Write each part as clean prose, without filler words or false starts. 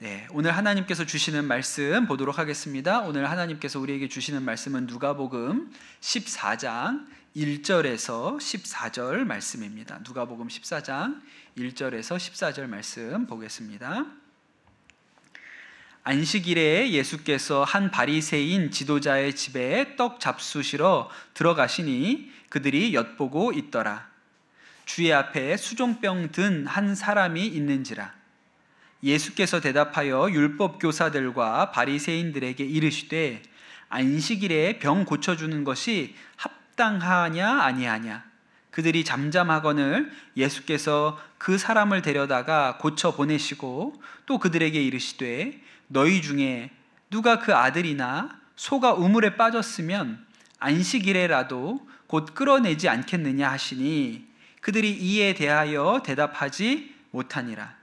네, 오늘 하나님께서 주시는 말씀 보도록 하겠습니다. 오늘 하나님께서 우리에게 주시는 말씀은 누가복음 14장 1절에서 14절 말씀입니다. 누가복음 14장 1절에서 14절 말씀 보겠습니다. 안식일에 예수께서 한 바리새인 지도자의 집에 떡 잡수시러 들어가시니 그들이 엿보고 있더라. 주의 앞에 수종병 든 한 사람이 있는지라. 예수께서 대답하여 율법 교사들과 바리새인들에게 이르시되 안식일에 병 고쳐주는 것이 합당하냐 아니하냐. 그들이 잠잠하거늘 예수께서 그 사람을 데려다가 고쳐 보내시고 또 그들에게 이르시되 너희 중에 누가 그 아들이나 소가 우물에 빠졌으면 안식일에라도 곧 끌어내지 않겠느냐 하시니 그들이 이에 대하여 대답하지 못하니라.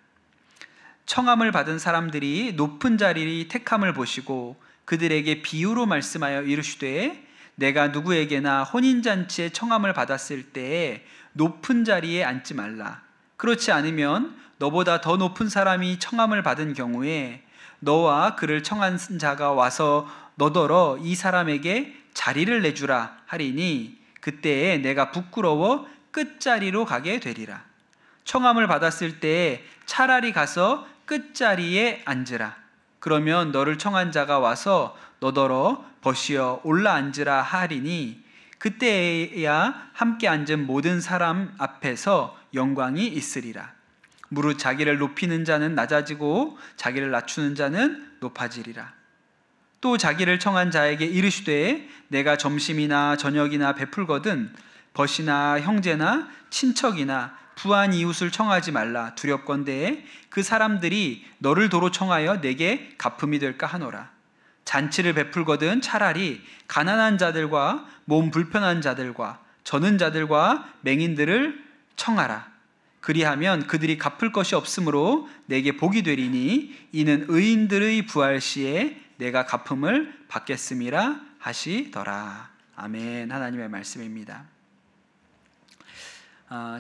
청함을 받은 사람들이 높은 자리 택함을 보시고 그들에게 비유로 말씀하여 이르시되 내가 누구에게나 혼인잔치에 청함을 받았을 때에 높은 자리에 앉지 말라. 그렇지 않으면 너보다 더 높은 사람이 청함을 받은 경우에 너와 그를 청한 자가 와서 너더러 이 사람에게 자리를 내주라 하리니 그때에 내가 부끄러워 끝자리로 가게 되리라. 청함을 받았을 때에 차라리 가서 끝자리에 앉으라. 그러면 너를 청한 자가 와서 너더러 벗이어 올라 앉으라 하리니 그때야 함께 앉은 모든 사람 앞에서 영광이 있으리라. 무릇 자기를 높이는 자는 낮아지고 자기를 낮추는 자는 높아지리라. 또 자기를 청한 자에게 이르시되 내가 점심이나 저녁이나 베풀거든 벗이나 형제나 친척이나 부한 이웃을 청하지 말라. 두렵건대 그 사람들이 너를 도로 청하여 내게 갚음이 될까 하노라. 잔치를 베풀거든 차라리 가난한 자들과 몸 불편한 자들과 저는 자들과 맹인들을 청하라. 그리하면 그들이 갚을 것이 없으므로 내게 복이 되리니 이는 의인들의 부활 시에 내가 갚음을 받겠음이라 하시더라. 아멘. 하나님의 말씀입니다.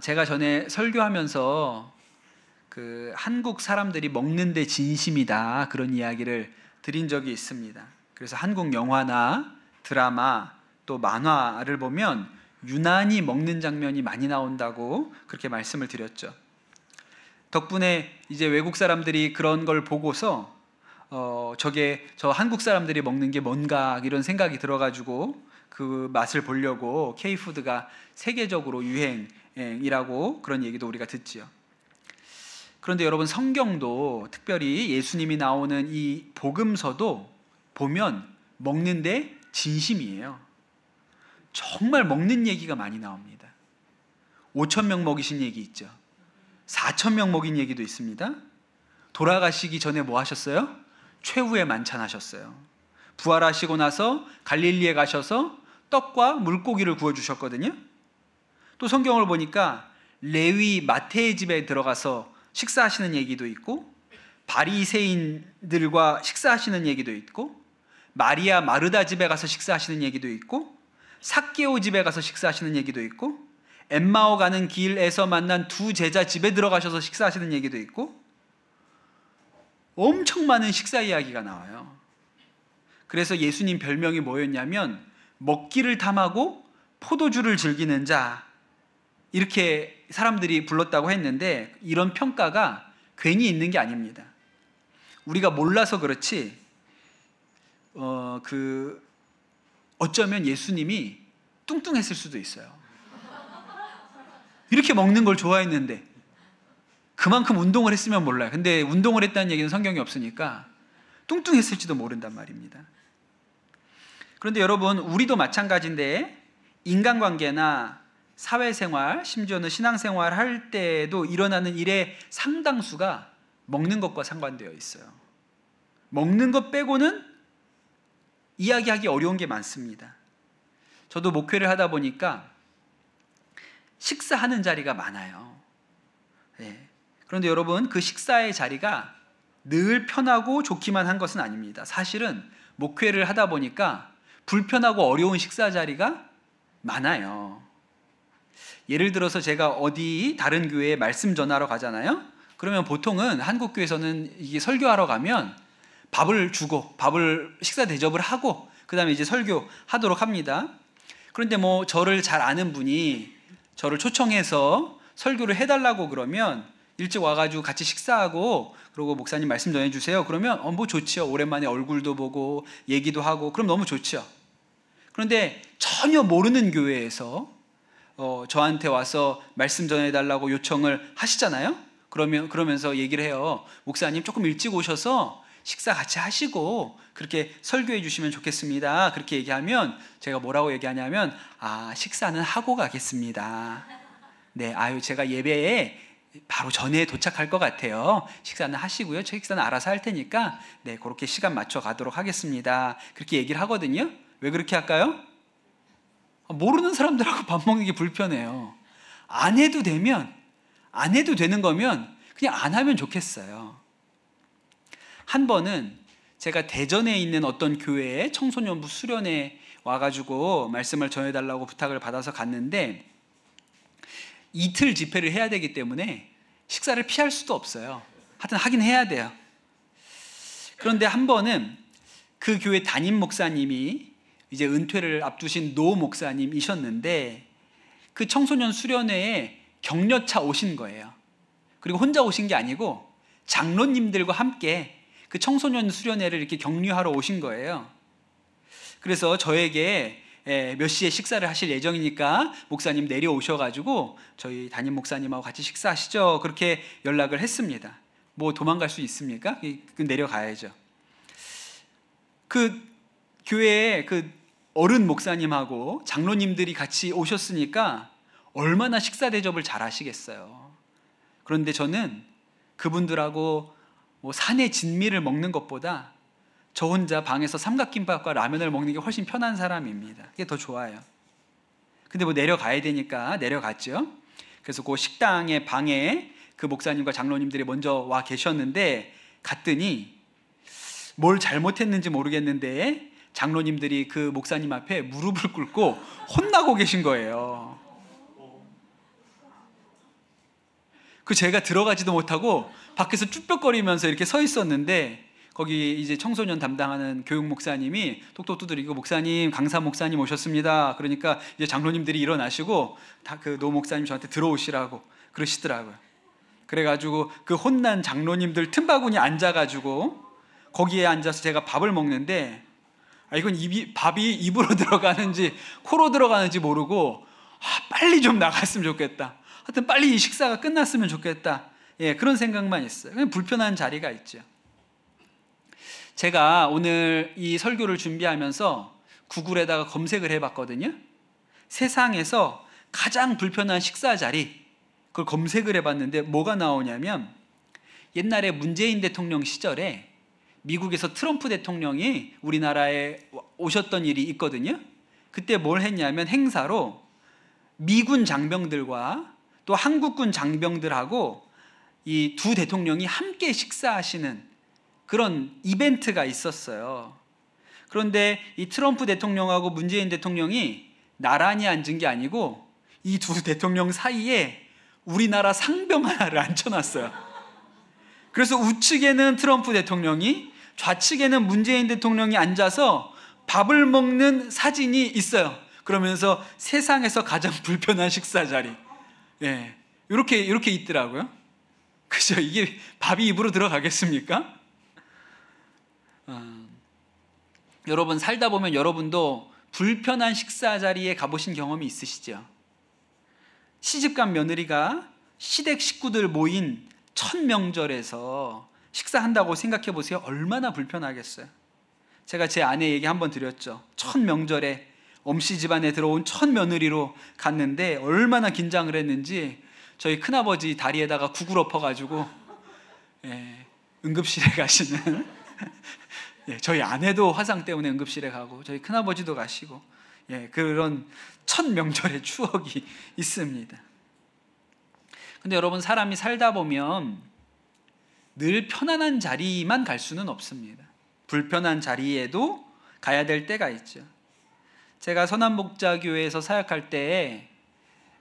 제가 전에 설교하면서 그 한국 사람들이 먹는데 진심이다 그런 이야기를 드린 적이 있습니다. 그래서 한국 영화나 드라마 또 만화를 보면 유난히 먹는 장면이 많이 나온다고 그렇게 말씀을 드렸죠. 덕분에 이제 외국 사람들이 그런 걸 보고서 저 한국 사람들이 먹는 게 뭔가 이런 생각이 들어가지고 그 맛을 보려고 K푸드가 세계적으로 유행이라고 그런 얘기도 우리가 듣지요. 그런데 여러분 성경도 특별히 예수님이 나오는 이 복음서도 보면 먹는데 진심이에요. 정말 먹는 얘기가 많이 나옵니다. 5,000명 먹이신 얘기 있죠. 4,000명 먹인 얘기도 있습니다. 돌아가시기 전에 뭐 하셨어요? 최후의 만찬 하셨어요. 부활하시고 나서 갈릴리에 가셔서 떡과 물고기를 구워주셨거든요. 또 성경을 보니까 레위 마태의 집에 들어가서 식사하시는 얘기도 있고 바리새인들과 식사하시는 얘기도 있고 마리아 마르다 집에 가서 식사하시는 얘기도 있고 삭개오 집에 가서 식사하시는 얘기도 있고 엠마오 가는 길에서 만난 두 제자 집에 들어가셔서 식사하시는 얘기도 있고 엄청 많은 식사 이야기가 나와요. 그래서 예수님 별명이 뭐였냐면 먹기를 탐하고 포도주를 즐기는 자 이렇게 사람들이 불렀다고 했는데 이런 평가가 괜히 있는 게 아닙니다. 우리가 몰라서 그렇지 어쩌면 예수님이 뚱뚱했을 수도 있어요. 이렇게 먹는 걸 좋아했는데 그만큼 운동을 했으면 몰라요. 근데 운동을 했다는 얘기는 성경이 없으니까 뚱뚱했을지도 모른단 말입니다. 그런데 여러분 우리도 마찬가지인데 인간관계나 사회생활 심지어는 신앙생활 할 때도 일어나는 일의 상당수가 먹는 것과 상관되어 있어요. 먹는 것 빼고는 이야기하기 어려운 게 많습니다. 저도 목회를 하다 보니까 식사하는 자리가 많아요. 네. 그런데 여러분 그 식사의 자리가 늘 편하고 좋기만 한 것은 아닙니다. 사실은 목회를 하다 보니까 불편하고 어려운 식사 자리가 많아요. 예를 들어서 제가 어디 다른 교회에 말씀 전하러 가잖아요. 그러면 보통은 한국 교회에서는 이게 설교하러 가면 밥을 주고 식사 대접을 하고 그다음에 이제 설교하도록 합니다. 그런데 뭐 저를 잘 아는 분이 저를 초청해서 설교를 해달라고 그러면 일찍 와가지고 같이 식사하고 그리고 목사님 말씀 전해주세요. 그러면 뭐 좋지요. 오랜만에 얼굴도 보고 얘기도 하고 그럼 너무 좋죠. 그런데 전혀 모르는 교회에서 저한테 와서 말씀 전해달라고 요청을 하시잖아요. 그러면서 얘기를 해요. 목사님 조금 일찍 오셔서 식사 같이 하시고 그렇게 설교해 주시면 좋겠습니다. 그렇게 얘기하면 제가 뭐라고 얘기하냐면 식사는 하고 가겠습니다. 네, 제가 예배에 바로 전에 도착할 것 같아요. 식사는 하시고요. 제 식사는 알아서 할 테니까 네, 그렇게 시간 맞춰 가도록 하겠습니다. 그렇게 얘기를 하거든요. 왜 그렇게 할까요? 모르는 사람들하고 밥 먹는 게 불편해요. 안 해도 되는 거면 그냥 안 하면 좋겠어요. 한 번은 제가 대전에 있는 어떤 교회에 청소년부 수련회 와가지고 말씀을 전해달라고 부탁을 받아서 갔는데 이틀 집회를 해야 되기 때문에 식사를 피할 수도 없어요. 하여튼 하긴 해야 돼요. 그런데 한 번은 그 교회 담임 목사님이 이제 은퇴를 앞두신 노 목사님이셨는데 그 청소년 수련회에 격려차 오신 거예요. 그리고 혼자 오신 게 아니고 장로님들과 함께 그 청소년 수련회를 이렇게 격려하러 오신 거예요. 그래서 저에게 몇 시에 식사를 하실 예정이니까 목사님 내려오셔가지고 저희 담임 목사님하고 같이 식사하시죠. 그렇게 연락을 했습니다. 뭐 도망갈 수 있습니까? 내려가야죠. 그 교회에 그 어른 목사님하고 장로님들이 같이 오셨으니까 얼마나 식사 대접을 잘 하시겠어요. 그런데 저는 그분들하고 뭐 산의 진미를 먹는 것보다 저 혼자 방에서 삼각김밥과 라면을 먹는 게 훨씬 편한 사람입니다. 그게 더 좋아요. 근데 뭐 내려가야 되니까 내려갔죠. 그래서 그 식당의 방에 그 목사님과 장로님들이 먼저 와 계셨는데 갔더니 뭘 잘못했는지 모르겠는데 장로님들이 그 목사님 앞에 무릎을 꿇고 혼나고 계신 거예요. 제가 들어가지도 못하고 밖에서 쭈뼛거리면서 이렇게 서 있었는데 거기 이제 청소년 담당하는 교육 목사님이 똑똑 두드리고 목사님, 강사 목사님 오셨습니다. 그러니까 이제 장로님들이 일어나시고 다 그 노 목사님 저한테 들어오시라고 그러시더라고요. 그래가지고 그 혼난 장로님들 틈바구니 앉아가지고 거기에 앉아서 제가 밥을 먹는데 이건 밥이 입으로 들어가는지 코로 들어가는지 모르고 빨리 좀 나갔으면 좋겠다. 하여튼 빨리 이 식사가 끝났으면 좋겠다. 그런 생각만 있어요. 그냥 불편한 자리가 있죠. 제가 오늘 이 설교를 준비하면서 구글에다가 검색을 해봤거든요. 세상에서 가장 불편한 식사 자리, 그걸 검색을 해봤는데 뭐가 나오냐면 옛날에 문재인 대통령 시절에 미국에서 트럼프 대통령이 우리나라에 오셨던 일이 있거든요. 그때 뭘 했냐면 행사로 미군 장병들과 또 한국군 장병들하고 이 두 대통령이 함께 식사하시는 그런 이벤트가 있었어요. 그런데 이 트럼프 대통령하고 문재인 대통령이 나란히 앉은 게 아니고 이 두 대통령 사이에 우리나라 상병 하나를 앉혀놨어요. 그래서 우측에는 트럼프 대통령이 좌측에는 문재인 대통령이 앉아서 밥을 먹는 사진이 있어요. 그러면서 세상에서 가장 불편한 식사 자리. 이렇게 있더라고요. 그죠? 이게 밥이 입으로 들어가겠습니까? 여러분 살다 보면 여러분도 불편한 식사 자리에 가보신 경험이 있으시죠? 시집간 며느리가 시댁 식구들 모인 첫 명절에서 식사한다고 생각해 보세요. 얼마나 불편하겠어요. 제가 제 아내 얘기 한번 드렸죠. 첫 명절에 엄씨 집안에 들어온 첫 며느리로 갔는데 얼마나 긴장을 했는지 저희 큰아버지 다리에다가 구글 엎어가지고 응급실에 가시는 저희 아내도 화상 때문에 응급실에 가고 저희 큰아버지도 가시고 그런 첫 명절의 추억이 있습니다. 근데 여러분 사람이 살다 보면 늘 편안한 자리만 갈 수는 없습니다. 불편한 자리에도 가야 될 때가 있죠. 제가 선한복자교회에서 사역할 때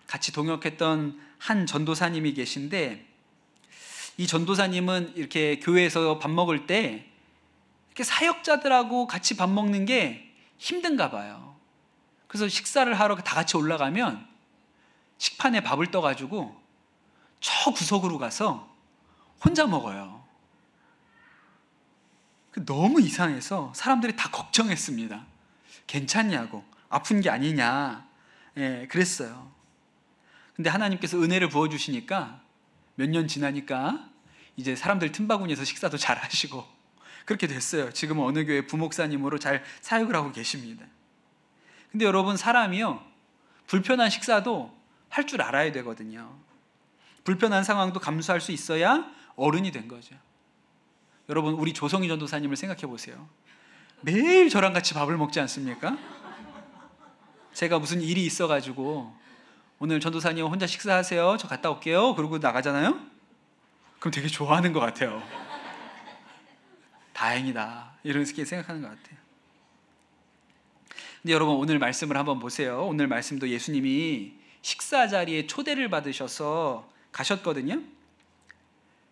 같이 동역했던 한 전도사님이 계신데 이 전도사님은 이렇게 교회에서 밥 먹을 때 이렇게 사역자들하고 같이 밥 먹는 게 힘든가 봐요. 그래서 식사를 하러 다 같이 올라가면 식판에 밥을 떠가지고 저 구석으로 가서 혼자 먹어요. 너무 이상해서 사람들이 다 걱정했습니다. 괜찮냐고, 아픈 게 아니냐, 그랬어요. 근데 하나님께서 은혜를 부어주시니까 몇 년 지나니까 이제 사람들 틈바구니에서 식사도 잘 하시고 그렇게 됐어요. 지금은 어느 교회 부목사님으로 잘 사역을 하고 계십니다. 근데 여러분, 사람이요, 불편한 식사도 할 줄 알아야 되거든요. 불편한 상황도 감수할 수 있어야 어른이 된 거죠. 여러분, 우리 조성희 전도사님을 생각해 보세요. 매일 저랑 같이 밥을 먹지 않습니까? 제가 무슨 일이 있어가지고 오늘 전도사님 혼자 식사하세요, 저 갔다 올게요, 그러고 나가잖아요. 그럼 되게 좋아하는 것 같아요. 다행이다, 이렇게 생각하는 것 같아요. 근데 여러분, 오늘 말씀을 한번 보세요. 오늘 말씀도 예수님이 식사 자리에 초대를 받으셔서 가셨거든요.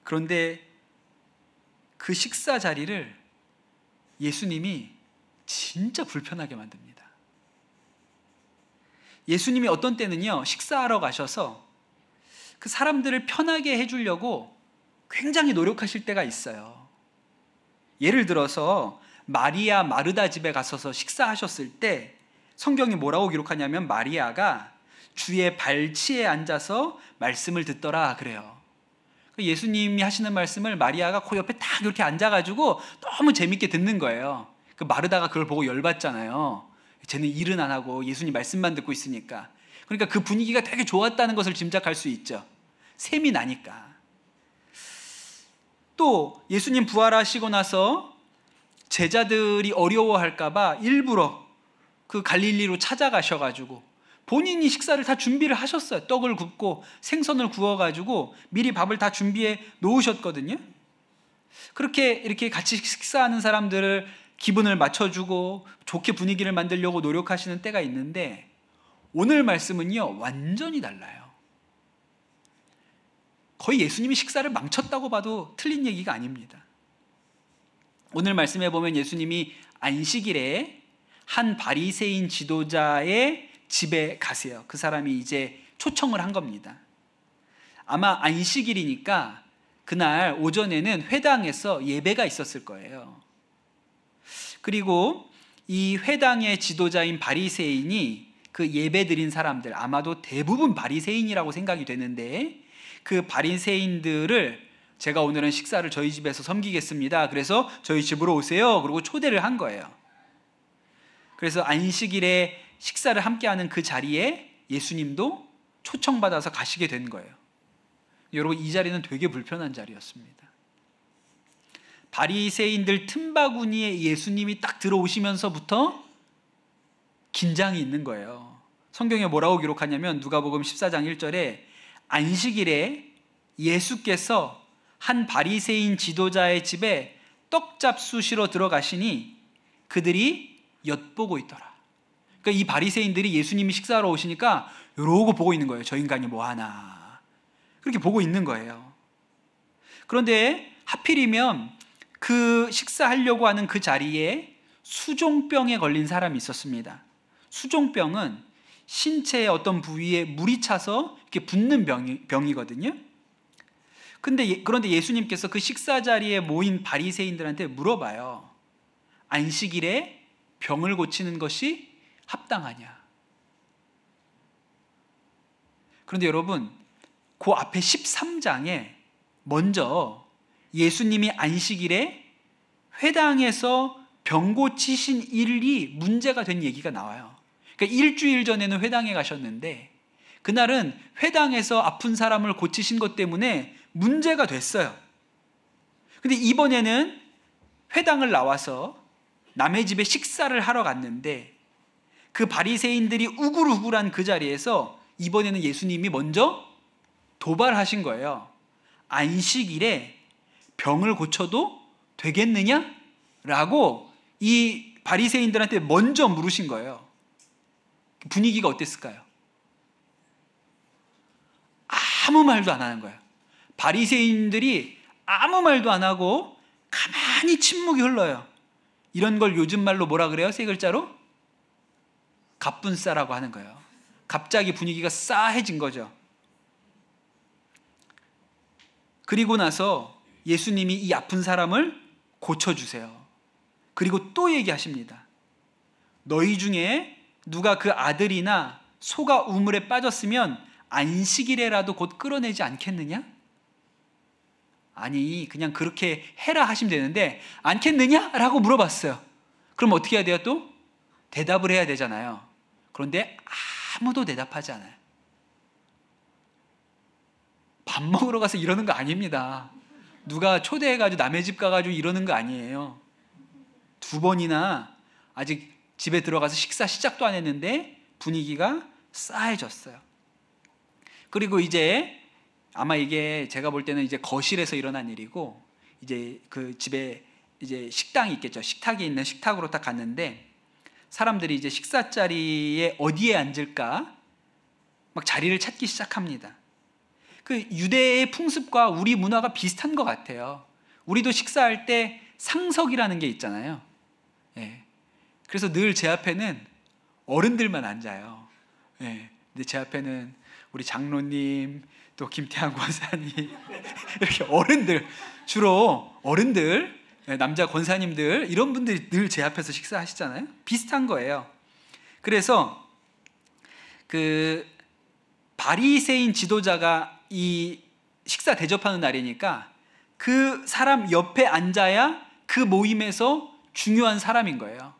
그런데 그 식사 자리를 예수님이 진짜 불편하게 만듭니다. 예수님이 어떤 때는요, 식사하러 가셔서 그 사람들을 편하게 해주려고 굉장히 노력하실 때가 있어요. 예를 들어서 마리아 마르다 집에 가셔서 식사하셨을 때 성경이 뭐라고 기록하냐면, 마리아가 주의 발치에 앉아서 말씀을 듣더라 그래요. 예수님이 하시는 말씀을 마리아가 그 옆에 딱 이렇게 앉아가지고 너무 재밌게 듣는 거예요. 그 마르다가 그걸 보고 열받잖아요. 쟤는 일은 안 하고 예수님 말씀만 듣고 있으니까. 그러니까 그 분위기가 되게 좋았다는 것을 짐작할 수 있죠. 셈이 나니까. 또 예수님 부활하시고 나서 제자들이 어려워할까봐 일부러 그 갈릴리로 찾아가셔가지고 본인이 식사를 다 준비를 하셨어요. 떡을 굽고 생선을 구워가지고 미리 밥을 다 준비해 놓으셨거든요. 그렇게 이렇게 같이 식사하는 사람들을 기분을 맞춰주고 좋게 분위기를 만들려고 노력하시는 때가 있는데, 오늘 말씀은요, 완전히 달라요. 거의 예수님이 식사를 망쳤다고 봐도 틀린 얘기가 아닙니다. 오늘 말씀에 보면 예수님이 안식일에 한 바리새인 지도자의 집에 가세요. 그 사람이 이제 초청을 한 겁니다. 아마 안식일이니까 그날 오전에는 회당에서 예배가 있었을 거예요. 그리고 이 회당의 지도자인 바리새인이 그 예배 드린 사람들, 아마도 대부분 바리새인이라고 생각이 되는데, 그 바리새인들을 제가 오늘은 식사를 저희 집에서 섬기겠습니다, 그래서 저희 집으로 오세요, 그리고 초대를 한 거예요. 그래서 안식일에 식사를 함께하는 그 자리에 예수님도 초청받아서 가시게 된 거예요. 여러분, 이 자리는 되게 불편한 자리였습니다. 바리새인들 틈바구니에 예수님이 딱 들어오시면서부터 긴장이 있는 거예요. 성경에 뭐라고 기록하냐면, 누가복음 14장 1절에 안식일에 예수께서 한 바리새인 지도자의 집에 떡 잡수시러 들어가시니 그들이 엿보고 있더라. 그러니까 이 바리새인들이 예수님이 식사하러 오시니까 이러고 보고 있는 거예요. 저 인간이 뭐 하나, 그렇게 보고 있는 거예요. 그런데 하필이면 그 식사하려고 하는 그 자리에 수종병에 걸린 사람이 있었습니다. 수종병은 신체의 어떤 부위에 물이 차서 이렇게 붓는 병이거든요. 그런데 예수님께서 그 식사 자리에 모인 바리새인들한테 물어봐요. 안식일에 병을 고치는 것이 합당하냐? 그런데 여러분, 그 앞에 13장에 먼저 예수님이 안식일에 회당에서 병 고치신 일이 문제가 된 얘기가 나와요. 그러니까 일주일 전에는 회당에 가셨는데 그날은 회당에서 아픈 사람을 고치신 것 때문에 문제가 됐어요. 근데 이번에는 회당을 나와서 남의 집에 식사를 하러 갔는데 그 바리새인들이 우글우글한 그 자리에서 이번에는 예수님이 먼저 도발하신 거예요. 안식일에 병을 고쳐도 되겠느냐? 라고 이 바리새인들한테 먼저 물으신 거예요. 분위기가 어땠을까요? 아무 말도 안 하는 거예요. 바리새인들이 아무 말도 안 하고 가만히 침묵이 흘러요. 이런 걸 요즘 말로 뭐라 그래요? 세 글자로? 갑분싸라고 하는 거예요. 갑자기 분위기가 싸해진 거죠. 그리고 나서 예수님이 이 아픈 사람을 고쳐주세요. 그리고 또 얘기하십니다. 너희 중에 누가 그 아들이나 소가 우물에 빠졌으면 안식일에라도 곧 끌어내지 않겠느냐? 아니, 그냥 그렇게 해라 하시면 되는데 않겠느냐? 라고 물어봤어요. 그럼 어떻게 해야 돼요 또? 대답을 해야 되잖아요. 그런데 아무도 대답하지 않아요. 밥 먹으러 가서 이러는 거 아닙니다. 누가 초대해가지고 남의 집 가가지고 이러는 거 아니에요. 2번이나 아직 집에 들어가서 식사 시작도 안 했는데 분위기가 싸해졌어요. 그리고 이제 아마 이게 제가 볼 때는 이제 거실에서 일어난 일이고, 이제 그 집에 이제 식당이 있겠죠. 식탁이 있는 식탁으로 딱 갔는데 사람들이 이제 식사 자리에 어디에 앉을까 막 자리를 찾기 시작합니다. 그 유대의 풍습과 우리 문화가 비슷한 것 같아요. 우리도 식사할 때 상석이라는 게 있잖아요. 예. 그래서 늘 제 앞에는 어른들만 앉아요. 예. 근데 제 앞에는 우리 장로님, 또 김태환 권사님 이렇게 어른들, 주로 어른들, 남자 권사님들 이런 분들이 늘 제 앞에서 식사하시잖아요. 비슷한 거예요. 그래서 그 바리새인 지도자가 이 식사 대접하는 날이니까 그 사람 옆에 앉아야 그 모임에서 중요한 사람인 거예요.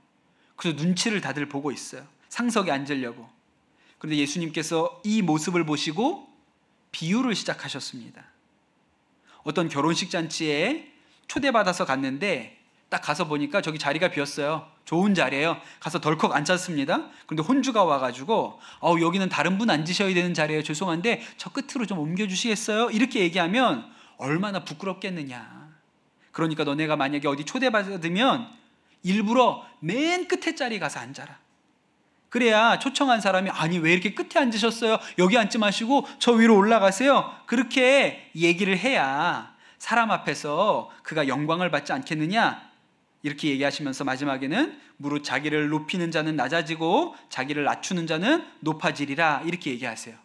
그래서 눈치를 다들 보고 있어요. 상석에 앉으려고. 그런데 예수님께서 이 모습을 보시고 비유를 시작하셨습니다. 어떤 결혼식 잔치에 초대받아서 갔는데 딱 가서 보니까 저기 자리가 비었어요. 좋은 자리예요. 가서 덜컥 앉았습니다. 그런데 혼주가 와가지고 여기는 다른 분 앉으셔야 되는 자리예요. 죄송한데 저 끝으로 좀 옮겨주시겠어요? 이렇게 얘기하면 얼마나 부끄럽겠느냐. 그러니까 너네가 만약에 어디 초대받으면 일부러 맨 끝에 자리 가서 앉아라. 그래야 초청한 사람이 아니 왜 이렇게 끝에 앉으셨어요? 여기 앉지 마시고 저 위로 올라가세요. 그렇게 얘기를 해야 사람 앞에서 그가 영광을 받지 않겠느냐. 이렇게 얘기하시면서 마지막에는 무릇 자기를 높이는 자는 낮아지고 자기를 낮추는 자는 높아지리라 이렇게 얘기하세요.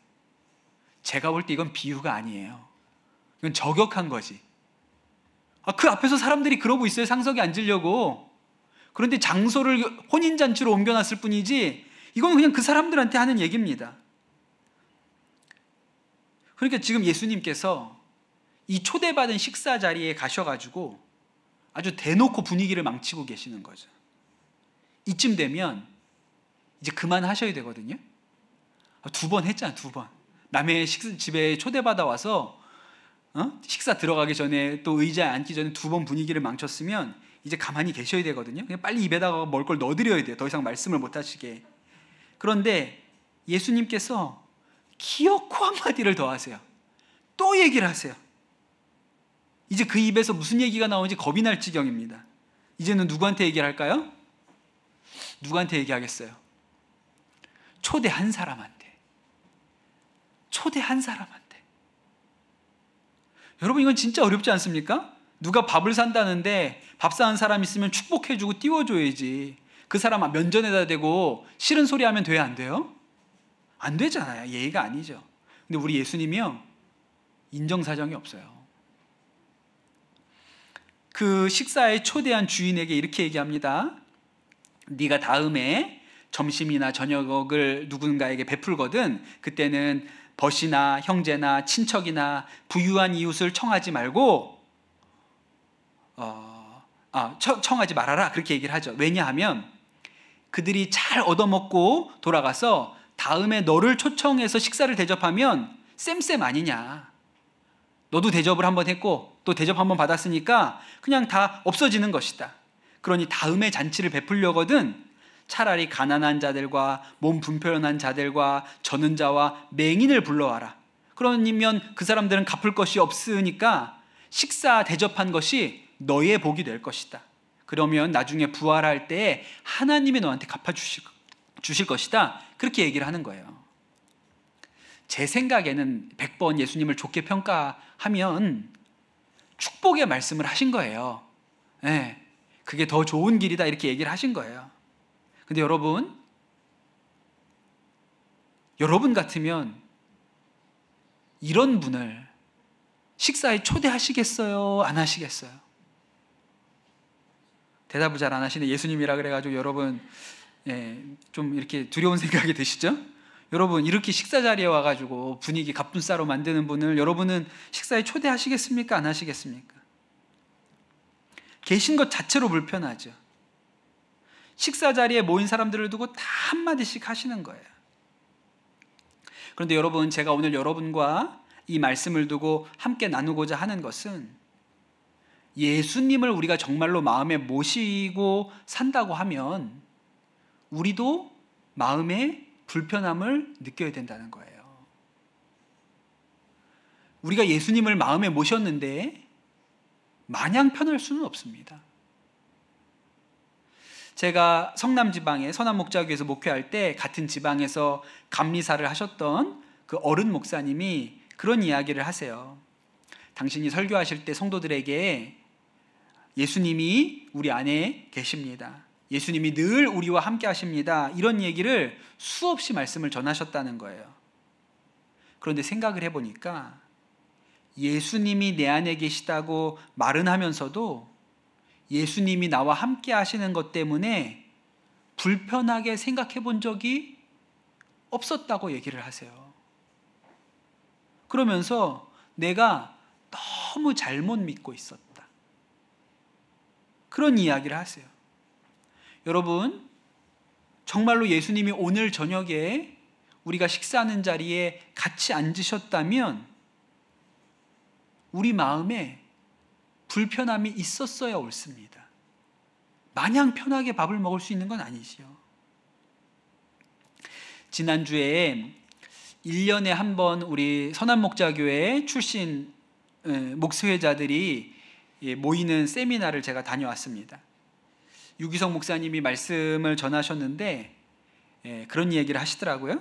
제가 볼 때 이건 비유가 아니에요. 이건 저격한 거지. 그 앞에서 사람들이 그러고 있어요. 상석에 앉으려고. 그런데 장소를 혼인잔치로 옮겨놨을 뿐이지 이건 그냥 그 사람들한테 하는 얘기입니다. 그러니까 지금 예수님께서 이 초대받은 식사 자리에 가셔가지고 아주 대놓고 분위기를 망치고 계시는 거죠. 이쯤 되면 이제 그만하셔야 되거든요. 2번 했잖아, 2번. 남의 집에 초대받아 와서 식사 들어가기 전에 또 의자에 앉기 전에 2번 분위기를 망쳤으면 이제 가만히 계셔야 되거든요. 그냥 빨리 입에다가 먹을 걸 넣어드려야 돼요. 더 이상 말씀을 못 하시게. 그런데 예수님께서 기어코 한마디를 더 하세요. 또 얘기를 하세요. 이제 그 입에서 무슨 얘기가 나오는지 겁이 날 지경입니다. 이제는 누구한테 얘기를 할까요? 누구한테 얘기하겠어요? 초대한 사람한테. 초대한 사람한테. 여러분 이건 진짜 어렵지 않습니까? 누가 밥을 산다는데 밥 사는 사람 있으면 축복해주고 띄워줘야지. 그 사람 면전에다 대고 싫은 소리 하면 돼요, 안 돼요? 안 되잖아요. 예의가 아니죠. 근데 우리 예수님이요, 인정사정이 없어요. 그 식사에 초대한 주인에게 이렇게 얘기합니다. 네가 다음에 점심이나 저녁을 누군가에게 베풀거든 그때는 벗이나 형제나 친척이나 부유한 이웃을 청하지 말고 청하지 말아라 그렇게 얘기를 하죠. 왜냐하면 그들이 잘 얻어먹고 돌아가서 다음에 너를 초청해서 식사를 대접하면 쌤쌤 아니냐. 너도 대접을 한번 했고 또 대접 한번 받았으니까 그냥 다 없어지는 것이다. 그러니 다음에 잔치를 베풀려거든 차라리 가난한 자들과 몸 불편한 자들과 저는 자와 맹인을 불러와라. 그러면 그 사람들은 갚을 것이 없으니까 식사 대접한 것이 너의 복이 될 것이다. 그러면 나중에 부활할 때 하나님이 너한테 갚아주실 것이다. 그렇게 얘기를 하는 거예요. 제 생각에는 100번 예수님을 좋게 평가하면 축복의 말씀을 하신 거예요. 네, 그게 더 좋은 길이다 이렇게 얘기를 하신 거예요. 근데 여러분 같으면 이런 분을 식사에 초대하시겠어요? 안 하시겠어요? 대답을 잘 안 하시네. 예수님이라 그래가지고 여러분 좀 이렇게 두려운 생각이 드시죠? 여러분 이렇게 식사 자리에 와가지고 분위기 갑분싸로 만드는 분을 여러분은 식사에 초대하시겠습니까? 안 하시겠습니까? 계신 것 자체로 불편하죠. 식사 자리에 모인 사람들을 두고 다 한마디씩 하시는 거예요. 그런데 여러분, 제가 오늘 여러분과 이 말씀을 두고 함께 나누고자 하는 것은 예수님을 우리가 정말로 마음에 모시고 산다고 하면 우리도 마음에 불편함을 느껴야 된다는 거예요. 우리가 예수님을 마음에 모셨는데 마냥 편할 수는 없습니다. 제가 성남 지방의 선한 목자교회에서 목회할 때 같은 지방에서 감리사를 하셨던 그 어른 목사님이 그런 이야기를 하세요. 당신이 설교하실 때 성도들에게 예수님이 우리 안에 계십니다. 예수님이 늘 우리와 함께 하십니다. 이런 얘기를 수없이 말씀을 전하셨다는 거예요. 그런데 생각을 해보니까 예수님이 내 안에 계시다고 말은 하면서도 예수님이 나와 함께 하시는 것 때문에 불편하게 생각해 본 적이 없었다고 얘기를 하세요. 그러면서 내가 너무 잘못 믿고 있었다, 그런 이야기를 하세요. 여러분, 정말로 예수님이 오늘 저녁에 우리가 식사하는 자리에 같이 앉으셨다면 우리 마음에 불편함이 있었어야 옳습니다. 마냥 편하게 밥을 먹을 수 있는 건 아니지요. 지난주에 1년에 한 번 우리 선한목자교회 출신 목회자들이 모이는 세미나를 제가 다녀왔습니다. 유기성 목사님이 말씀을 전하셨는데 그런 얘기를 하시더라고요.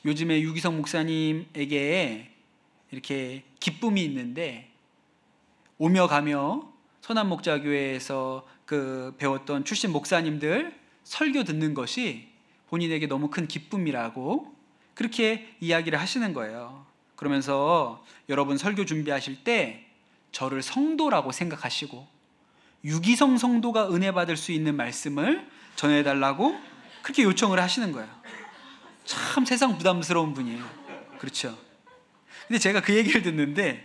요즘에 유기성 목사님에게 이렇게 기쁨이 있는데 오며 가며 선한목자교회에서 그 배웠던 출신 목사님들 설교 듣는 것이 본인에게 너무 큰 기쁨이라고 그렇게 이야기를 하시는 거예요. 그러면서 여러분 설교 준비하실 때 저를 성도라고 생각하시고 유기성 성도가 은혜 받을 수 있는 말씀을 전해달라고 그렇게 요청을 하시는 거예요. 참 세상 부담스러운 분이에요. 그렇죠? 근데 제가 그 얘기를 듣는데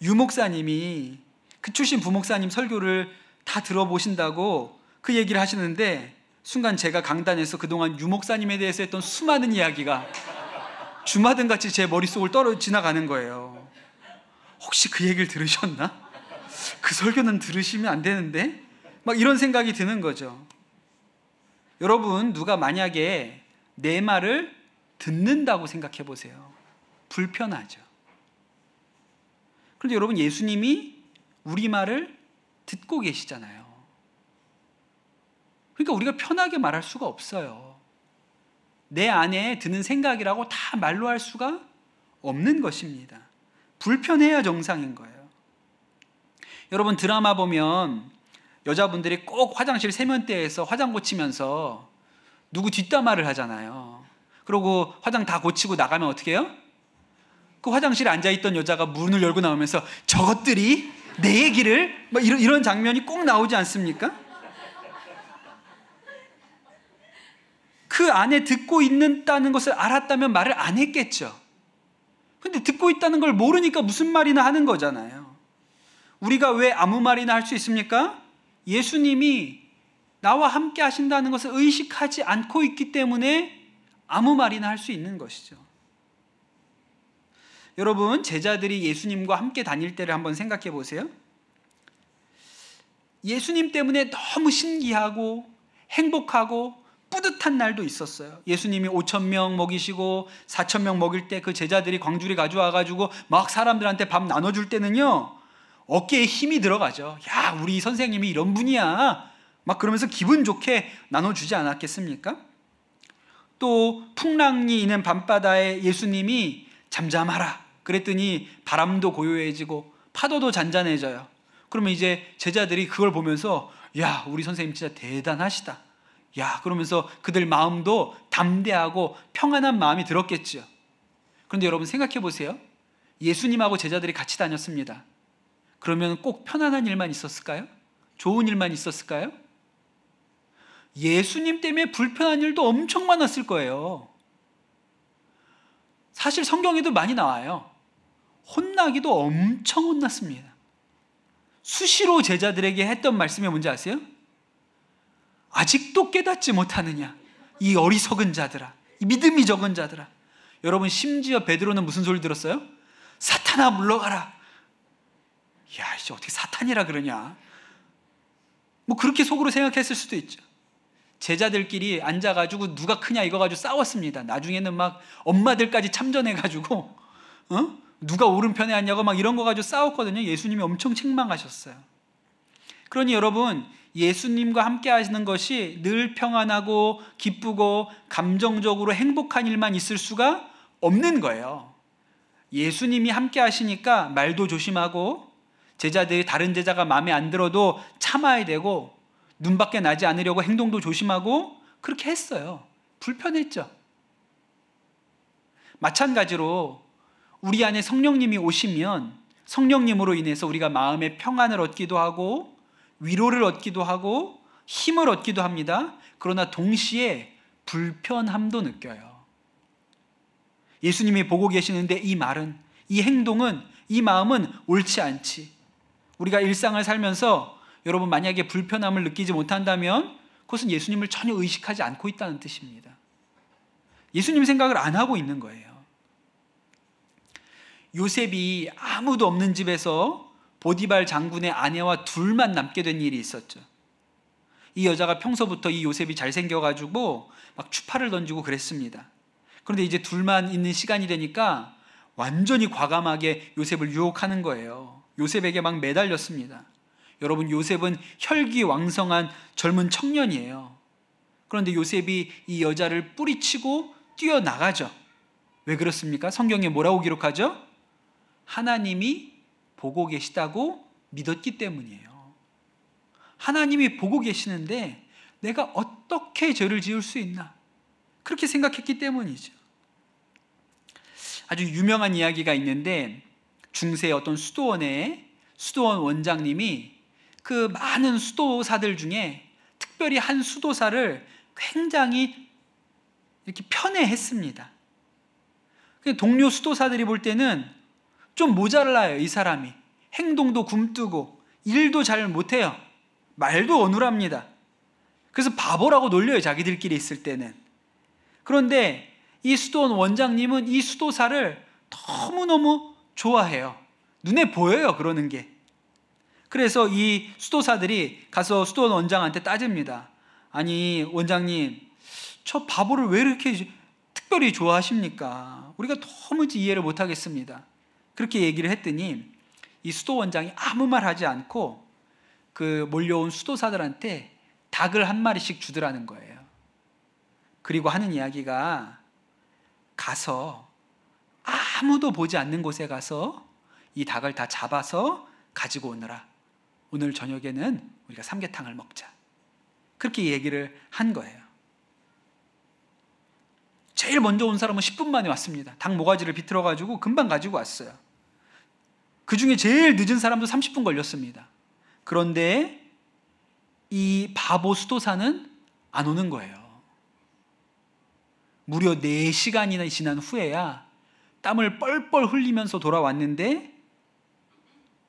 유 목사님이 그 출신 부목사님 설교를 다 들어보신다고 그 얘기를 하시는데 순간 제가 강단에서 그동안 유 목사님에 대해서 했던 수많은 이야기가 주마등같이 제 머릿속을 떨어 지나가는 거예요. 혹시 그 얘기를 들으셨나? 그 설교는 들으시면 안 되는데? 막 이런 생각이 드는 거죠. 여러분, 누가 만약에 내 말을 듣는다고 생각해 보세요. 불편하죠. 그런데 여러분, 예수님이 우리 말을 듣고 계시잖아요. 그러니까 우리가 편하게 말할 수가 없어요. 내 안에 드는 생각이라고 다 말로 할 수가 없는 것입니다. 불편해야 정상인 거예요. 여러분, 드라마 보면 여자분들이 꼭 화장실 세면대에서 화장 고치면서 누구 뒷담화를 하잖아요. 그리고 화장 다 고치고 나가면 어떻게 해요? 그 화장실에 앉아있던 여자가 문을 열고 나오면서 저것들이 내 얘기를 막 이런 장면이 꼭 나오지 않습니까? 그 안에 듣고 있다는 것을 알았다면 말을 안 했겠죠. 근데 듣고 있다는 걸 모르니까 무슨 말이나 하는 거잖아요. 우리가 왜 아무 말이나 할 수 있습니까? 예수님이 나와 함께 하신다는 것을 의식하지 않고 있기 때문에 아무 말이나 할 수 있는 것이죠. 여러분, 제자들이 예수님과 함께 다닐 때를 한번 생각해 보세요. 예수님 때문에 너무 신기하고 행복하고 뿌듯한 날도 있었어요. 예수님이 5,000명 먹이시고 4,000명 먹일 때 그 제자들이 광주리 가져와가지고 막 사람들한테 밥 나눠줄 때는요, 어깨에 힘이 들어가죠. 야, 우리 선생님이 이런 분이야. 막 그러면서 기분 좋게 나눠주지 않았겠습니까? 또 풍랑이 있는 밤바다에 예수님이 잠잠하라 그랬더니 바람도 고요해지고 파도도 잔잔해져요. 그러면 이제 제자들이 그걸 보면서 야, 우리 선생님 진짜 대단하시다. 야, 그러면서 그들 마음도 담대하고 평안한 마음이 들었겠죠. 그런데 여러분 생각해 보세요. 예수님하고 제자들이 같이 다녔습니다. 그러면 꼭 편안한 일만 있었을까요? 좋은 일만 있었을까요? 예수님 때문에 불편한 일도 엄청 많았을 거예요. 사실 성경에도 많이 나와요. 혼나기도 엄청 혼났습니다. 수시로 제자들에게 했던 말씀이 뭔지 아세요? 아직도 깨닫지 못하느냐 이 어리석은 자들아, 이 믿음이 적은 자들아. 여러분 심지어 베드로는 무슨 소리 들었어요? 사탄아 물러가라. 야, 이제 어떻게 사탄이라 그러냐. 뭐 그렇게 속으로 생각했을 수도 있죠. 제자들끼리 앉아가지고 누가 크냐 이거 가지고 싸웠습니다. 나중에는 막 엄마들까지 참전해가지고 누가 오른편에 앉냐고 막 이런 거 가지고 싸웠거든요. 예수님이 엄청 책망하셨어요. 그러니 여러분, 예수님과 함께 하시는 것이 늘 평안하고 기쁘고 감정적으로 행복한 일만 있을 수가 없는 거예요. 예수님이 함께 하시니까 말도 조심하고 제자들이 다른 제자가 마음에 안 들어도 참아야 되고 눈밖에 나지 않으려고 행동도 조심하고 그렇게 했어요. 불편했죠. 마찬가지로 우리 안에 성령님이 오시면 성령님으로 인해서 우리가 마음의 평안을 얻기도 하고 위로를 얻기도 하고 힘을 얻기도 합니다. 그러나 동시에 불편함도 느껴요. 예수님이 보고 계시는데 이 말은, 이 행동은, 이 마음은 옳지 않지. 우리가 일상을 살면서 여러분 만약에 불편함을 느끼지 못한다면 그것은 예수님을 전혀 의식하지 않고 있다는 뜻입니다. 예수님 생각을 안 하고 있는 거예요. 요셉이 아무도 없는 집에서 보디발 장군의 아내와 둘만 남게 된 일이 있었죠. 이 여자가 평소부터 이 요셉이 잘생겨가지고 막 추파를 던지고 그랬습니다. 그런데 이제 둘만 있는 시간이 되니까 완전히 과감하게 요셉을 유혹하는 거예요. 요셉에게 막 매달렸습니다. 여러분, 요셉은 혈기왕성한 젊은 청년이에요. 그런데 요셉이 이 여자를 뿌리치고 뛰어나가죠. 왜 그렇습니까? 성경에 뭐라고 기록하죠? 하나님이 보고 계시다고 믿었기 때문이에요. 하나님이 보고 계시는데 내가 어떻게 죄를 지을 수 있나? 그렇게 생각했기 때문이죠. 아주 유명한 이야기가 있는데 중세의 어떤 수도원의 수도원 원장님이 그 많은 수도사들 중에 특별히 한 수도사를 굉장히 이렇게 편애했습니다. 동료 수도사들이 볼 때는 좀 모자라요. 이 사람이 행동도 굼뜨고 일도 잘 못해요. 말도 어눌합니다. 그래서 바보라고 놀려요. 자기들끼리 있을 때는. 그런데 이 수도원 원장님은 이 수도사를 너무너무 좋아해요. 눈에 보여요. 그러는 게. 그래서 이 수도사들이 가서 수도원 원장한테 따집니다. 아니 원장님, 저 바보를 왜 이렇게 특별히 좋아하십니까? 우리가 도무지 이해를 못하겠습니다. 그렇게 얘기를 했더니 이 수도원장이 아무 말 하지 않고 그 몰려온 수도사들한테 닭을 한 마리씩 주더라는 거예요. 그리고 하는 이야기가 가서 아무도 보지 않는 곳에 가서 이 닭을 다 잡아서 가지고 오너라. 오늘 저녁에는 우리가 삼계탕을 먹자. 그렇게 얘기를 한 거예요. 제일 먼저 온 사람은 10분 만에 왔습니다. 닭 모가지를 비틀어가지고 금방 가지고 왔어요. 그 중에 제일 늦은 사람도 30분 걸렸습니다. 그런데 이 바보 수도사는 안 오는 거예요. 무려 4시간이나 지난 후에야 땀을 뻘뻘 흘리면서 돌아왔는데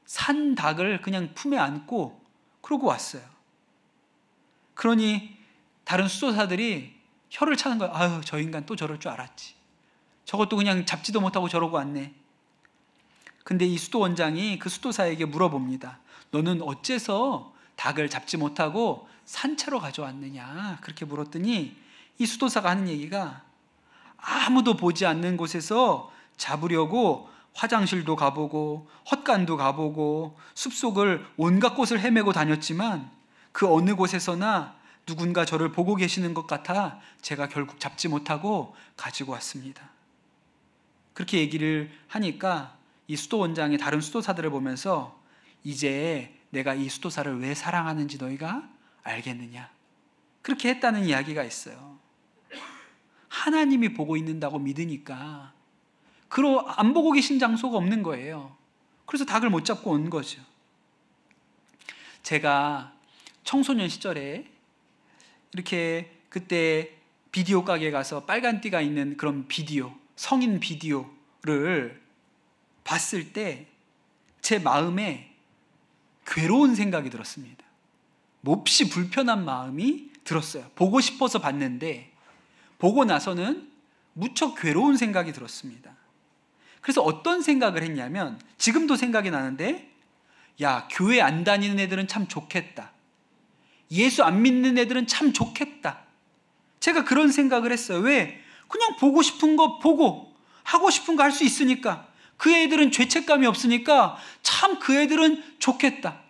산 닭을 그냥 품에 안고 그러고 왔어요. 그러니 다른 수도사들이 혀를 차는 거예요. 아유, 저 인간 또 저럴 줄 알았지. 저것도 그냥 잡지도 못하고 저러고 왔네. 근데 이 수도원장이 그 수도사에게 물어봅니다. 너는 어째서 닭을 잡지 못하고 산채로 가져왔느냐? 그렇게 물었더니 이 수도사가 하는 얘기가 아무도 보지 않는 곳에서 잡으려고 화장실도 가보고 헛간도 가보고 숲속을 온갖 곳을 헤매고 다녔지만 그 어느 곳에서나 누군가 저를 보고 계시는 것 같아 제가 결국 잡지 못하고 가지고 왔습니다. 그렇게 얘기를 하니까 이 수도원장이 다른 수도사들을 보면서 이제 내가 이 수도사를 왜 사랑하는지 너희가 알겠느냐, 그렇게 했다는 이야기가 있어요. 하나님이 보고 있는다고 믿으니까 안 보고 계신 장소가 없는 거예요. 그래서 닭을 못 잡고 온 거죠. 제가 청소년 시절에 이렇게 그때 비디오 가게에 가서 빨간 띠가 있는 그런 비디오, 성인 비디오를 봤을 때 제 마음에 괴로운 생각이 들었습니다. 몹시 불편한 마음이 들었어요. 보고 싶어서 봤는데 보고 나서는 무척 괴로운 생각이 들었습니다. 그래서 어떤 생각을 했냐면, 지금도 생각이 나는데, 야, 교회 안 다니는 애들은 참 좋겠다. 예수 안 믿는 애들은 참 좋겠다. 제가 그런 생각을 했어요. 왜? 그냥 보고 싶은 거 보고 하고 싶은 거 할 수 있으니까. 그 애들은 죄책감이 없으니까 참 그 애들은 좋겠다.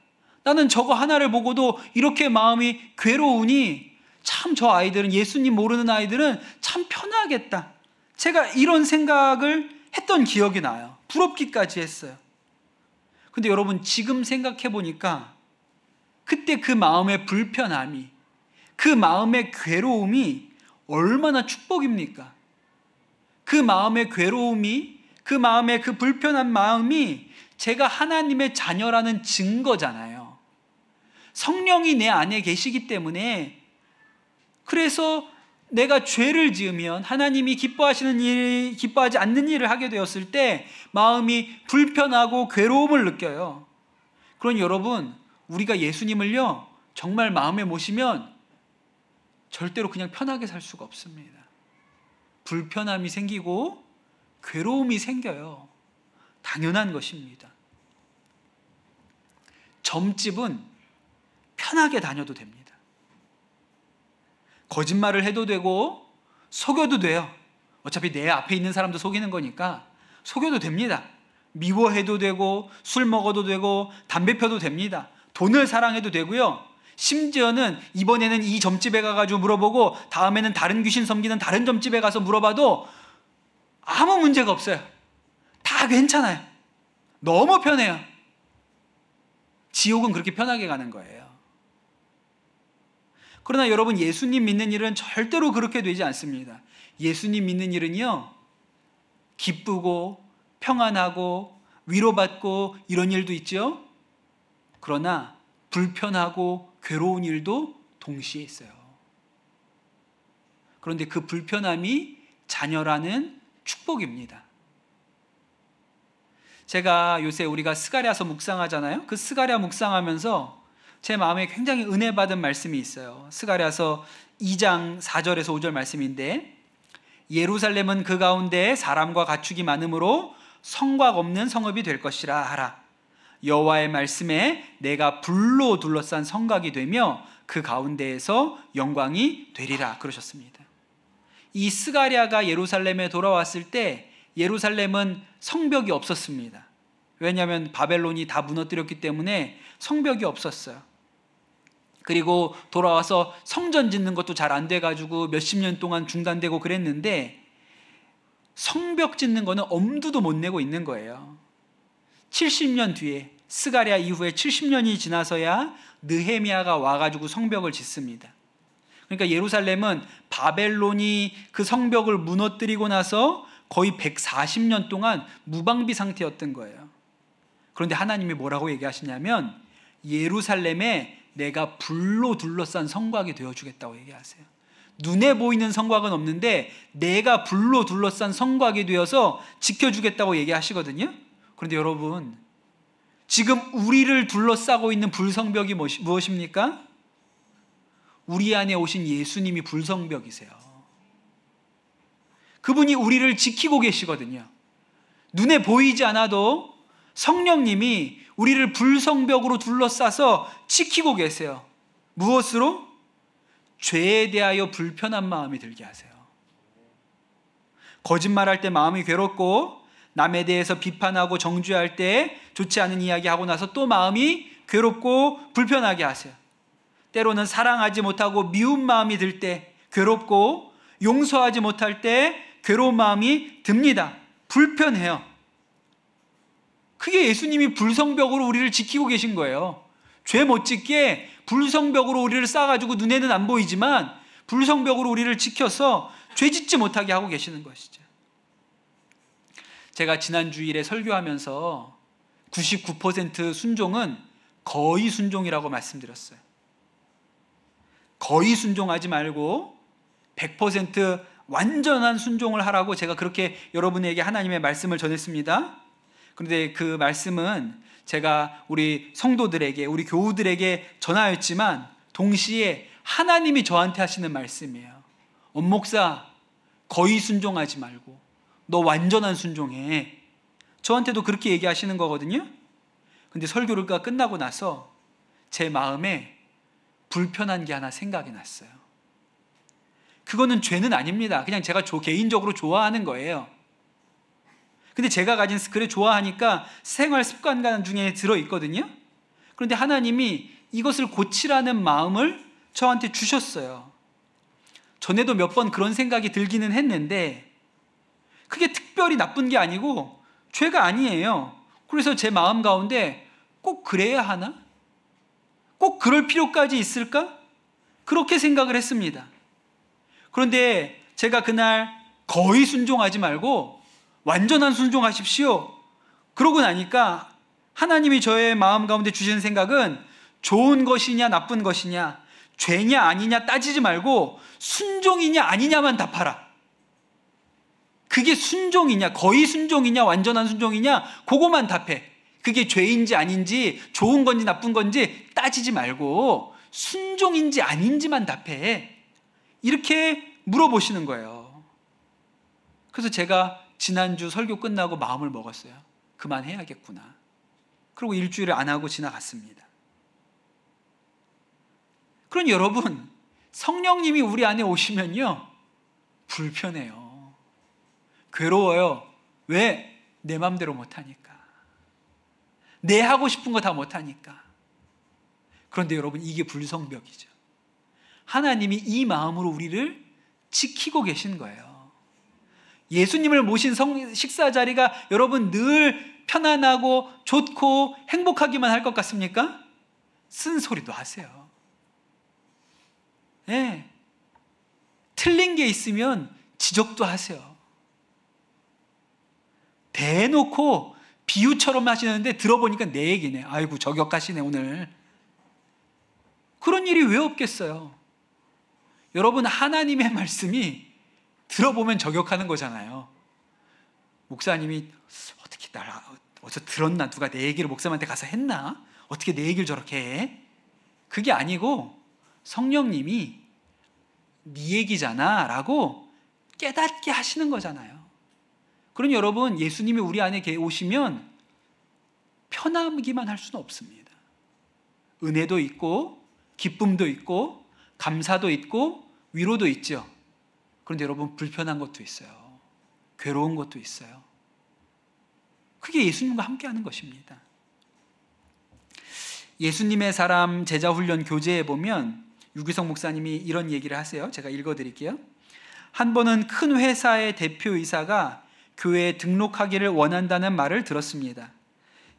나는 저거 하나를 보고도 이렇게 마음이 괴로우니 참 저 아이들은, 예수님 모르는 아이들은 참 편하겠다. 제가 이런 생각을 했던 기억이 나요. 부럽기까지 했어요. 근데 여러분, 지금 생각해 보니까 그때 그 마음의 불편함이, 그 마음의 괴로움이 얼마나 축복입니까? 그 마음의 괴로움이, 그 마음의 그 불편한 마음이 제가 하나님의 자녀라는 증거잖아요. 성령이 내 안에 계시기 때문에, 그래서 내가 죄를 지으면 하나님이 기뻐하지 않는 일을 하게 되었을 때 마음이 불편하고 괴로움을 느껴요. 그러니 여러분, 우리가 예수님을요 정말 마음에 모시면 절대로 그냥 편하게 살 수가 없습니다. 불편함이 생기고 괴로움이 생겨요. 당연한 것입니다. 점집은 편하게 다녀도 됩니다. 거짓말을 해도 되고 속여도 돼요. 어차피 내 앞에 있는 사람도 속이는 거니까 속여도 됩니다. 미워해도 되고 술 먹어도 되고 담배 펴도 됩니다. 돈을 사랑해도 되고요. 심지어는 이번에는 이 점집에 가가지고 물어보고 다음에는 다른 귀신 섬기는 다른 점집에 가서 물어봐도 아무 문제가 없어요. 다 괜찮아요. 너무 편해요. 지옥은 그렇게 편하게 가는 거예요. 그러나 여러분, 예수님 믿는 일은 절대로 그렇게 되지 않습니다. 예수님 믿는 일은요, 기쁘고 평안하고 위로받고 이런 일도 있죠. 그러나 불편하고 괴로운 일도 동시에 있어요. 그런데 그 불편함이 자녀라는 축복입니다. 제가 요새 우리가 스가랴서 묵상하잖아요. 그 스가랴 묵상하면서 제 마음에 굉장히 은혜 받은 말씀이 있어요. 스가랴서 2장 4절에서 5절 말씀인데, 예루살렘은 그 가운데 사람과 가축이 많으므로 성곽 없는 성읍이 될 것이라 하라. 여호와의 말씀에 내가 불로 둘러싼 성곽이 되며 그 가운데에서 영광이 되리라, 그러셨습니다. 이 스가랴가 예루살렘에 돌아왔을 때 예루살렘은 성벽이 없었습니다. 왜냐하면 바벨론이 다 무너뜨렸기 때문에 성벽이 없었어요. 그리고 돌아와서 성전 짓는 것도 잘 안 돼가지고 몇십 년 동안 중단되고 그랬는데, 성벽 짓는 거는 엄두도 못 내고 있는 거예요. 70년 뒤에, 스가랴 이후에 70년이 지나서야 느헤미야가 와가지고 성벽을 짓습니다. 그러니까 예루살렘은 바벨론이 그 성벽을 무너뜨리고 나서 거의 140년 동안 무방비 상태였던 거예요. 그런데 하나님이 뭐라고 얘기하시냐면, 예루살렘에 내가 불로 둘러싼 성곽이 되어주겠다고 얘기하세요. 눈에 보이는 성곽은 없는데 내가 불로 둘러싼 성곽이 되어서 지켜주겠다고 얘기하시거든요. 그런데 여러분, 지금 우리를 둘러싸고 있는 불성벽이 무엇입니까? 우리 안에 오신 예수님이 불성벽이세요. 그분이 우리를 지키고 계시거든요. 눈에 보이지 않아도 성령님이 우리를 불성벽으로 둘러싸서 지키고 계세요. 무엇으로? 죄에 대하여 불편한 마음이 들게 하세요. 거짓말할 때 마음이 괴롭고, 남에 대해서 비판하고 정죄할 때 좋지 않은 이야기하고 나서 또 마음이 괴롭고 불편하게 하세요. 때로는 사랑하지 못하고 미운 마음이 들 때 괴롭고, 용서하지 못할 때 괴로운 마음이 듭니다. 불편해요. 그게 예수님이 불성벽으로 우리를 지키고 계신 거예요. 죄 못 짓게 불성벽으로 우리를 쌓아가지고 눈에는 안 보이지만 불성벽으로 우리를 지켜서 죄 짓지 못하게 하고 계시는 것이죠. 제가 지난 주일에 설교하면서 99% 순종은 거의 순종이라고 말씀드렸어요. 거의 순종하지 말고 100% 완전한 순종을 하라고 제가 그렇게 여러분에게 하나님의 말씀을 전했습니다. 그런데 그 말씀은 제가 우리 성도들에게, 우리 교우들에게 전하였지만 동시에 하나님이 저한테 하시는 말씀이에요. 엄목사, 거의 순종하지 말고 너 완전한 순종해. 저한테도 그렇게 얘기하시는 거거든요. 근데 설교가 끝나고 나서 제 마음에 불편한 게 하나 생각이 났어요. 그거는 죄는 아닙니다. 그냥 제가 개인적으로 좋아하는 거예요. 근데 제가 가진 그래 좋아하니까 생활 습관 중에 들어있거든요. 그런데 하나님이 이것을 고치라는 마음을 저한테 주셨어요. 전에도 몇 번 그런 생각이 들기는 했는데 그게 특별히 나쁜 게 아니고 죄가 아니에요. 그래서 제 마음 가운데 꼭 그래야 하나? 꼭 그럴 필요까지 있을까? 그렇게 생각을 했습니다. 그런데 제가 그날 거의 순종하지 말고 완전한 순종하십시오. 그러고 나니까 하나님이 저의 마음 가운데 주시는 생각은 좋은 것이냐 나쁜 것이냐, 죄냐 아니냐 따지지 말고 순종이냐 아니냐만 답하라. 그게 순종이냐, 거의 순종이냐, 완전한 순종이냐, 그거만 답해. 그게 죄인지 아닌지, 좋은 건지 나쁜 건지 따지지 말고 순종인지 아닌지만 답해. 이렇게 물어보시는 거예요. 그래서 제가 지난주 설교 끝나고 마음을 먹었어요. 그만해야겠구나. 그리고 일주일을 안 하고 지나갔습니다. 그럼 여러분, 성령님이 우리 안에 오시면요, 불편해요. 괴로워요. 왜? 내 맘대로 못하니까. 내 하고 싶은 거 다 못하니까. 그런데 여러분, 이게 불성벽이죠. 하나님이 이 마음으로 우리를 지키고 계신 거예요. 예수님을 모신 식사 자리가 여러분 늘 편안하고 좋고 행복하기만 할 것 같습니까? 쓴소리도 하세요. 네. 틀린 게 있으면 지적도 하세요. 대놓고 비유처럼 하시는데 들어보니까 내 얘기네. 아이고 저격하시네 오늘. 그런 일이 왜 없겠어요? 여러분, 하나님의 말씀이 들어보면 저격하는 거잖아요. 목사님이 어떻게 날 어디서 들었나, 누가 내 얘기를 목사님한테 가서 했나, 어떻게 내 얘기를 저렇게 해? 그게 아니고 성령님이 네 얘기잖아 라고 깨닫게 하시는 거잖아요. 그러니 여러분, 예수님이 우리 안에 오시면 편하기만 할 수는 없습니다. 은혜도 있고 기쁨도 있고 감사도 있고 위로도 있죠. 그런데 여러분, 불편한 것도 있어요. 괴로운 것도 있어요. 그게 예수님과 함께하는 것입니다. 예수님의 사람 제자훈련 교재에 보면 유기성 목사님이 이런 얘기를 하세요. 제가 읽어드릴게요. 한 번은 큰 회사의 대표이사가 교회에 등록하기를 원한다는 말을 들었습니다.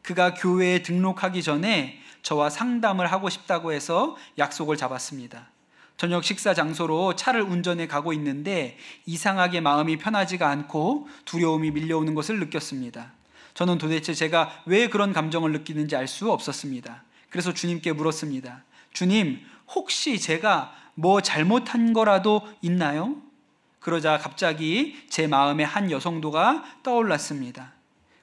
그가 교회에 등록하기 전에 저와 상담을 하고 싶다고 해서 약속을 잡았습니다. 저녁 식사 장소로 차를 운전해 가고 있는데 이상하게 마음이 편하지가 않고 두려움이 밀려오는 것을 느꼈습니다. 저는 도대체 제가 왜 그런 감정을 느끼는지 알 수 없었습니다. 그래서 주님께 물었습니다. 주님, 혹시 제가 뭐 잘못한 거라도 있나요? 그러자 갑자기 제 마음에 한 여성도가 떠올랐습니다.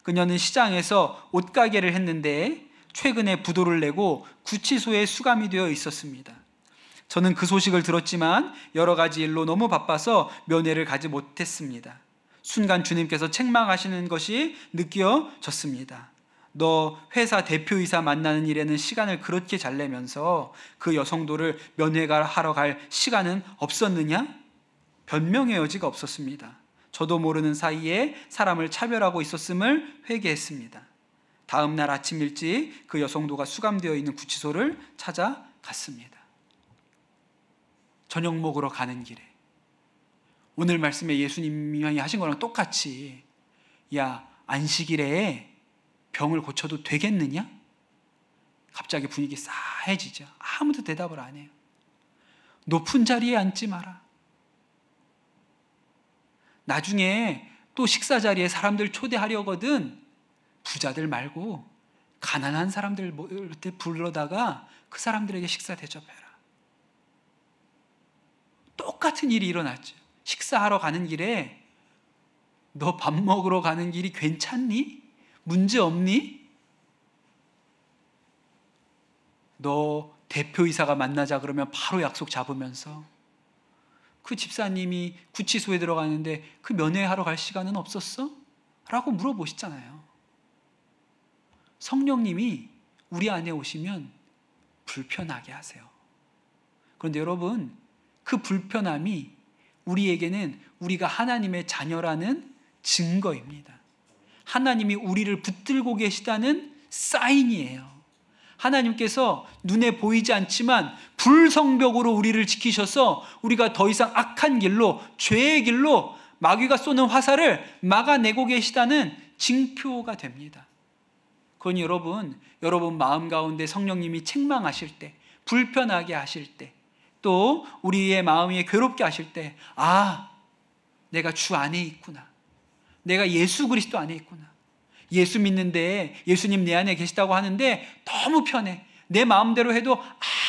그녀는 시장에서 옷가게를 했는데 최근에 부도를 내고 구치소에 수감이 되어 있었습니다. 저는 그 소식을 들었지만 여러 가지 일로 너무 바빠서 면회를 가지 못했습니다. 순간 주님께서 책망하시는 것이 느껴졌습니다. 너 회사 대표이사 만나는 일에는 시간을 그렇게 잘 내면서 그 여성도를 면회하러 갈 시간은 없었느냐? 변명의 여지가 없었습니다. 저도 모르는 사이에 사람을 차별하고 있었음을 회개했습니다. 다음 날 아침 일찍 그 여성도가 수감되어 있는 구치소를 찾아갔습니다. 저녁 먹으러 가는 길에 오늘 말씀에 예수님이 하신 거랑 똑같이 야, 안식일에 병을 고쳐도 되겠느냐? 갑자기 분위기 싸해지죠. 아무도 대답을 안 해요. 높은 자리에 앉지 마라. 나중에 또 식사 자리에 사람들 초대하려거든 부자들 말고 가난한 사람들 불러다가 그 사람들에게 식사 대접해라. 똑같은 일이 일어났죠. 식사하러 가는 길에 너 밥 먹으러 가는 길이 괜찮니? 문제 없니? 너 대표이사가 만나자 그러면 바로 약속 잡으면서 그 집사님이 구치소에 들어가는데 그 면회하러 갈 시간은 없었어? 라고 물어보시잖아요. 성령님이 우리 안에 오시면 불편하게 하세요. 그런데 여러분, 그 불편함이 우리에게는 우리가 하나님의 자녀라는 증거입니다. 하나님이 우리를 붙들고 계시다는 사인이에요. 하나님께서 눈에 보이지 않지만 불성벽으로 우리를 지키셔서 우리가 더 이상 악한 길로, 죄의 길로 마귀가 쏘는 화살을 막아내고 계시다는 징표가 됩니다. 그건 여러분 마음 가운데 성령님이 책망하실 때, 불편하게 하실 때, 또 우리의 마음이 괴롭게 하실 때, 아, 내가 주 안에 있구나. 내가 예수 그리스도 안에 있구나. 예수 믿는데 예수님 내 안에 계시다고 하는데 너무 편해. 내 마음대로 해도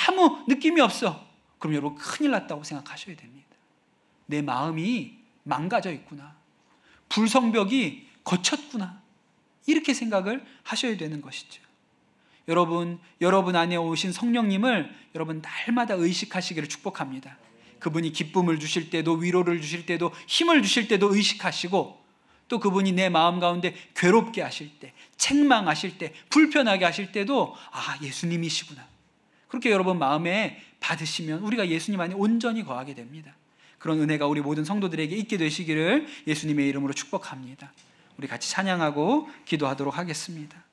아무 느낌이 없어. 그럼 여러분 큰일 났다고 생각하셔야 됩니다. 내 마음이 망가져 있구나. 불성벽이 거쳤구나. 이렇게 생각을 하셔야 되는 것이죠. 여러분 안에 오신 성령님을 여러분 날마다 의식하시기를 축복합니다. 그분이 기쁨을 주실 때도, 위로를 주실 때도, 힘을 주실 때도 의식하시고, 또 그분이 내 마음 가운데 괴롭게 하실 때, 책망하실 때, 불편하게 하실 때도 아, 예수님이시구나. 그렇게 여러분 마음에 받으시면 우리가 예수님 안에 온전히 거하게 됩니다. 그런 은혜가 우리 모든 성도들에게 있게 되시기를 예수님의 이름으로 축복합니다. 우리 같이 찬양하고 기도하도록 하겠습니다.